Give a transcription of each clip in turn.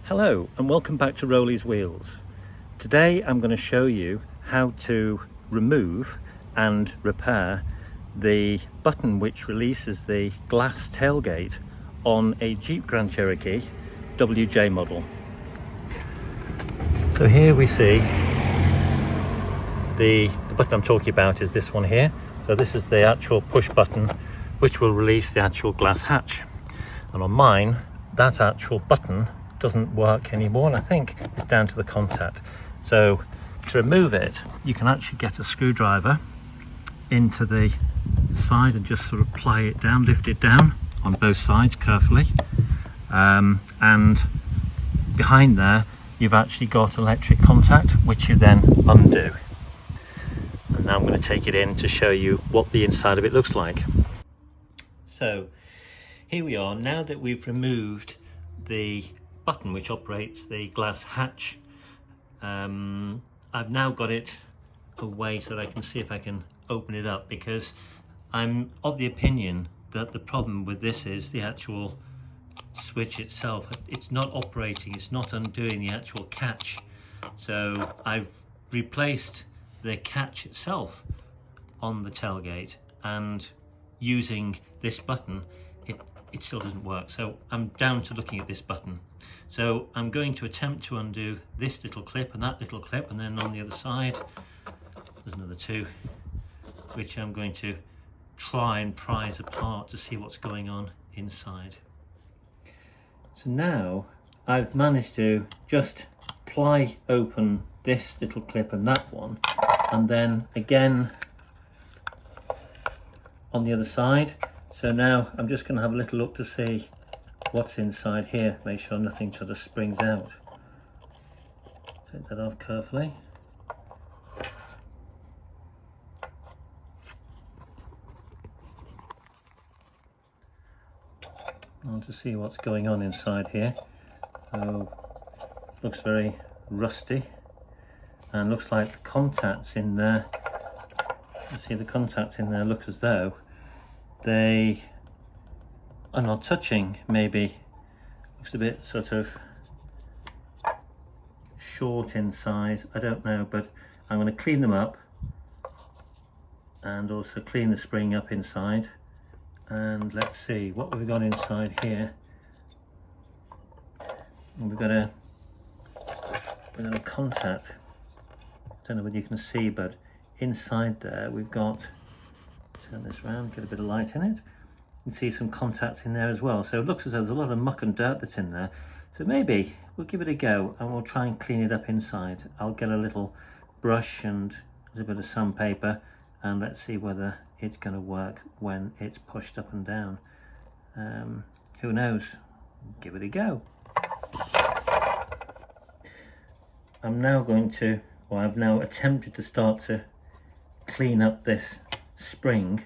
Hello and welcome back to Rolly's Wheels. Today I'm going to show you how to remove and repair the button which releases the glass tailgate on a Jeep Grand Cherokee WJ model. So here we see the button I'm talking about is this one here. So this is the actual push button which will release the actual glass hatch. And on mine, that actual button doesn't work anymore, and I think it's down to the contact. So to remove it, you can actually get a screwdriver into the side and just sort of ply it down, lift it down on both sides carefully. And behind there, you've actually got electric contact, which you then undo. And now I'm going to take it in to show you what the inside of it looks like. So here we are, now that we've removed the button which operates the glass hatch. I've now got it away so that I can see if I can open it up, because I'm of the opinion that the problem with this is the actual switch itself. It's not operating, it's not undoing the actual catch. So I've replaced the catch itself on the tailgate, and using this button it still doesn't work. So I'm down to looking at this button. So I'm going to attempt to undo this little clip and that little clip, and then on the other side there's another two, which I'm going to try and prise apart to see what's going on inside. So now I've managed to just pry open this little clip and that one, and then again on the other side. So now I'm just going to have a little look to see what's inside here, make sure nothing sort of springs out. Take that off carefully. I want to see what's going on inside here. Oh, looks very rusty, and looks like the contacts in there, you see the contacts in there look as though they are not touching. Maybe looks a bit sort of short inside, I don't know, but I'm going to clean them up and also clean the spring up inside. And let's see what we've got inside here. We've got a contact, don't know whether you can see, but inside there we've got, turn this around, get a bit of light in it. You can see some contacts in there as well. So it looks as though there's a lot of muck and dirt that's in there. So maybe we'll give it a go and we'll try and clean it up inside. I'll get a little brush and a little bit of sandpaper, and let's see whether it's going to work when it's pushed up and down. Who knows? Give it a go. I'm now going to, or I've now attempted to start to clean up this spring.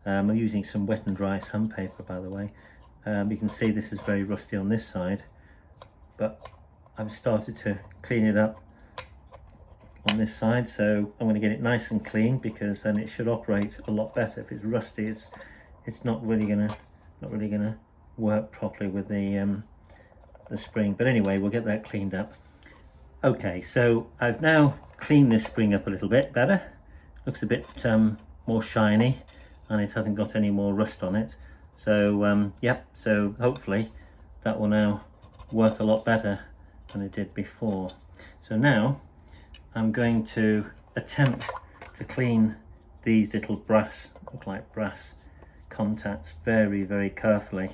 I'm using some wet and dry sandpaper, by the way. You can see this is very rusty on this side, but I've started to clean it up on this side. So I'm going to get it nice and clean, because then it should operate a lot better. If it's rusty, it's not really gonna work properly with the spring. But anyway, we'll get that cleaned up. Okay, so I've now cleaned this spring up a little bit better. Looks a bit more shiny, and it hasn't got any more rust on it. So yep, so hopefully that will now work a lot better than it did before. So now I'm going to attempt to clean these little brass, look like brass contacts, very, very carefully.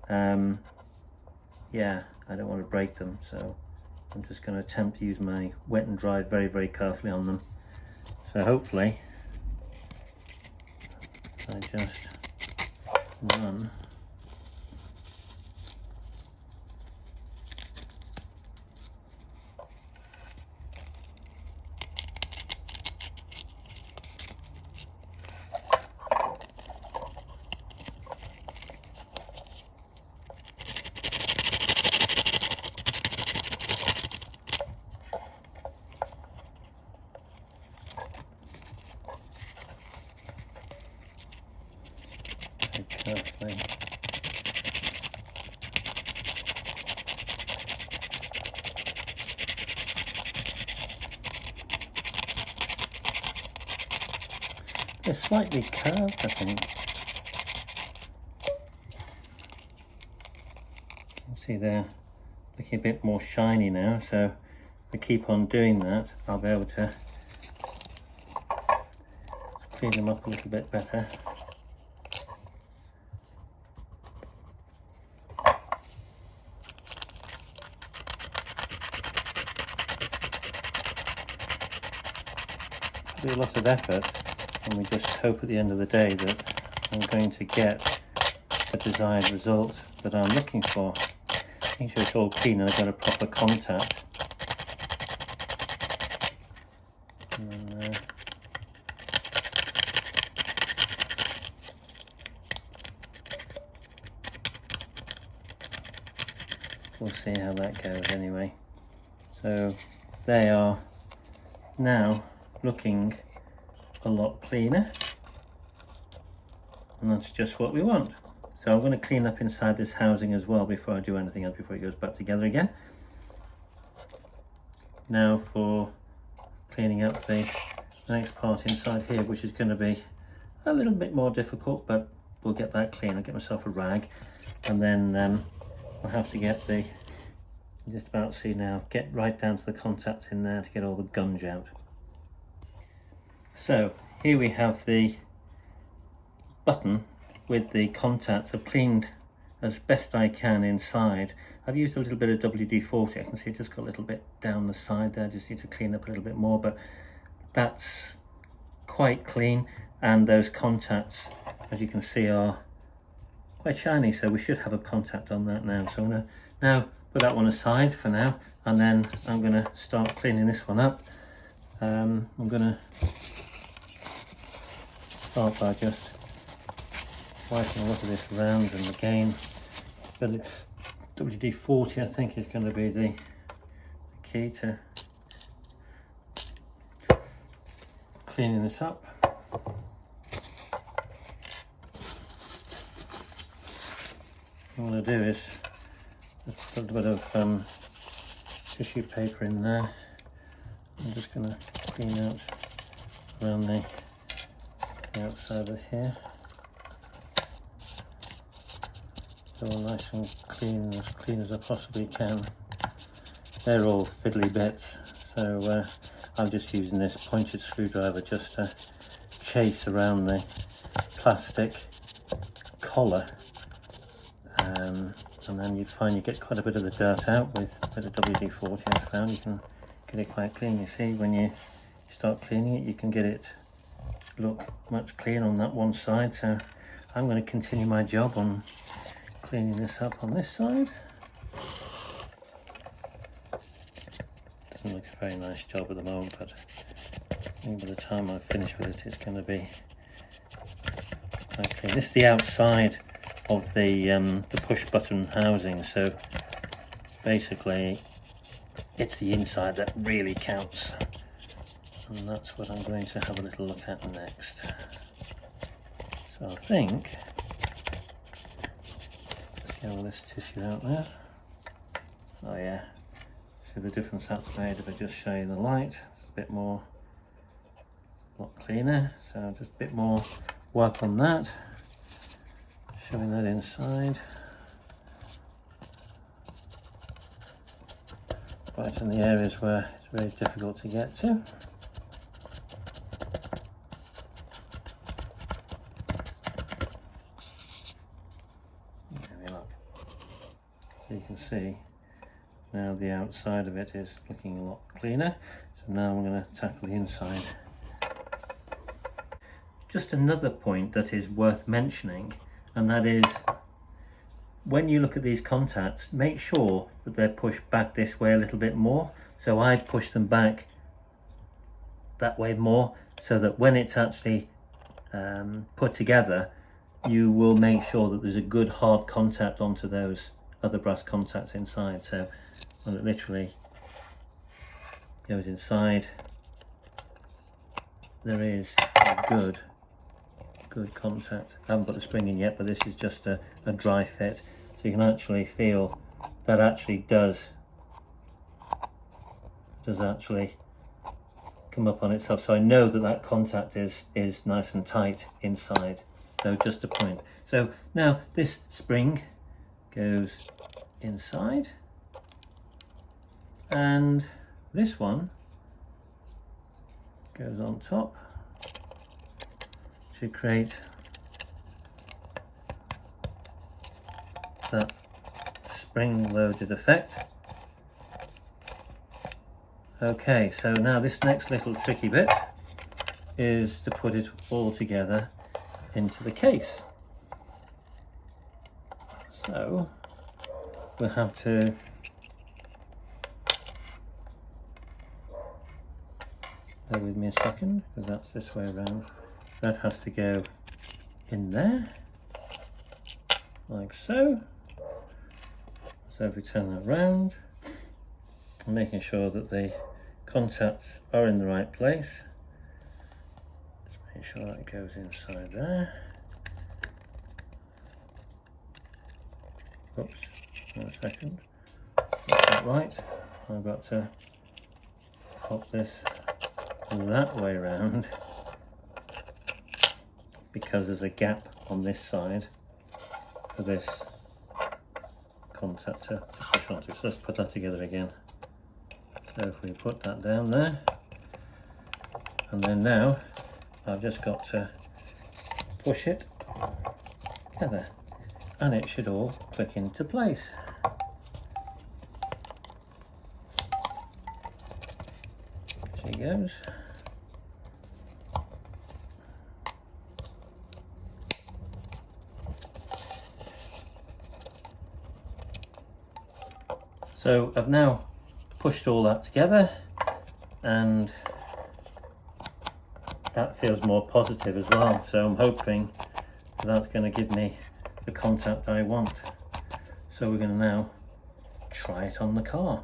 Yeah, I don't want to break them, so I'm just going to attempt to use my wet and dry very, very carefully on them. So hopefully I just run. Carefully. They're slightly curved, I think. You see they're looking a bit more shiny now, so if I keep on doing that, I'll be able to clean them up a little bit better. It'll be a lot of effort, and we just hope at the end of the day that I'm going to get the desired result that I'm looking for. Making sure it's all clean and I've got a proper contact. And, we'll see how that goes anyway. So they are now looking a lot cleaner, and that's just what we want. So I'm going to clean up inside this housing as well before I do anything else, before it goes back together again. Now for cleaning up the next part inside here, which is going to be a little bit more difficult, but we'll get that clean. I'll get myself a rag, and then I'll have to get the, just about see now, get right down to the contacts in there to get all the gunge out. So here we have the button with the contacts. I've cleaned as best I can inside. I've used a little bit of WD-40. I can see it just got a little bit down the side there. Just need to clean up a little bit more, but that's quite clean. And those contacts, as you can see, are quite shiny, so we should have a contact on that now. So I'm going to now put that one aside for now, and then I'm going to start cleaning this one up. I'm going to start by just wiping a lot of this around, and again, but WD-40 I think is going to be the key to cleaning this up. What I'm going to do is just put a bit of tissue paper in there. I'm just going to clean out around the outside of here. So all nice and clean as I possibly can. They're all fiddly bits, so I'm just using this pointed screwdriver just to chase around the plastic collar, and then you find you get quite a bit of the dirt out with a bit of WD-40. I found you can get it quite clean. You see, when you start cleaning it, you can get it look much cleaner on that one side. So I'm going to continue my job on cleaning this up on this side. Doesn't look a very nice job at the moment, but I think by the time I finish with it, it's going to be quite clean. This is the outside of the push button housing, so basically it's the inside that really counts, and that's what I'm going to have a little look at next. So I think, let's get all this tissue out there. Oh yeah, see the difference that's made if I just show you the light. It's a bit more, a lot cleaner, so just a bit more work on that, showing that inside. Right in the areas where it's very difficult to get to. There we look. So you can see now the outside of it is looking a lot cleaner. So now I'm going to tackle the inside. Just another point that is worth mentioning, and that is, when you look at these contacts, make sure that they're pushed back this way a little bit more. So I push them back that way more, so that when it's actually put together, you will make sure that there's a good hard contact onto those other brass contacts inside. So when it literally goes inside, there is a good contact. I haven't put the spring in yet, but this is just a dry fit, so you can actually feel that actually does actually come up on itself, so I know that that contact is nice and tight inside. So just a point. So now this spring goes inside, and this one goes on top to create that spring-loaded effect. Okay, so now this next little tricky bit is to put it all together into the case. So we'll have to bear with me a second, because that's this way around. That has to go in there, like so. So if we turn that round, making sure that the contacts are in the right place. Let's make sure that goes inside there. Oops, one second. That's not right. I've got to pop this that way around because there's a gap on this side for this contact to push onto. So let's put that together again. So if we put that down there, and then now I've just got to push it together, and it should all click into place. There she goes. So I've now pushed all that together, and that feels more positive as well. So I'm hoping that's going to give me the contact I want. So we're going to now try it on the car.